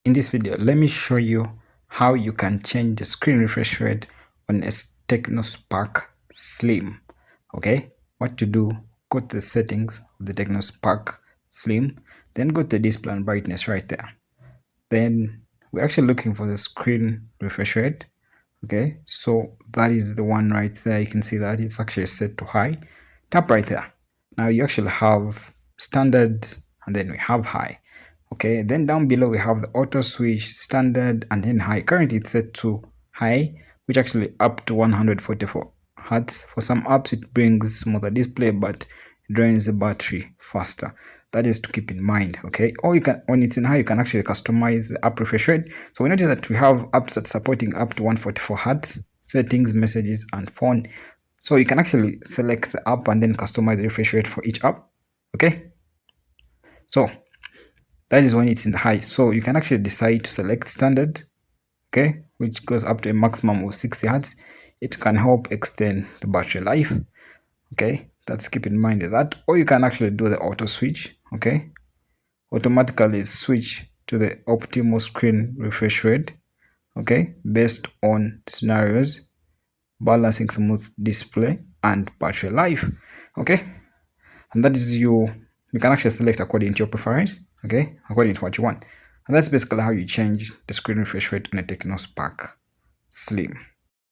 In this video, let me show you how you can change the screen refresh rate on a Tecno Spark Slim. Okay, what to do? Go to the settings of the Tecno Spark Slim, then go to display and brightness right there. Then we're actually looking for the screen refresh rate. Okay, so that is the one right there. You can see that it's actually set to high. Tap right there. Now you actually have standard and then we have high. Okay, then down below we have the auto switch, standard, and then high. Currently it's set to high, which actually up to 144 hertz. For some apps it brings smoother display, but drains the battery faster. That is to keep in mind. Okay, or you can, when it's in high, you can actually customize the app refresh rate. So we notice that we have apps that supporting up to 144 hertz, settings, messages, and phone. So you can actually select the app and then customize the refresh rate for each app. Okay, so that is when it's in the high. So you can actually decide to select standard, okay, which goes up to a maximum of 60 hertz. It can help extend the battery life. Okay, that's keep in mind that. Or you can actually do the auto switch. Okay, automatically switch to the optimal screen refresh rate. Okay, based on scenarios, balancing smooth display and battery life. Okay, and that is you can actually select according to your preference, okay, according to what you want. And that's basically how you change the screen refresh rate on a Tecno Spark Slim.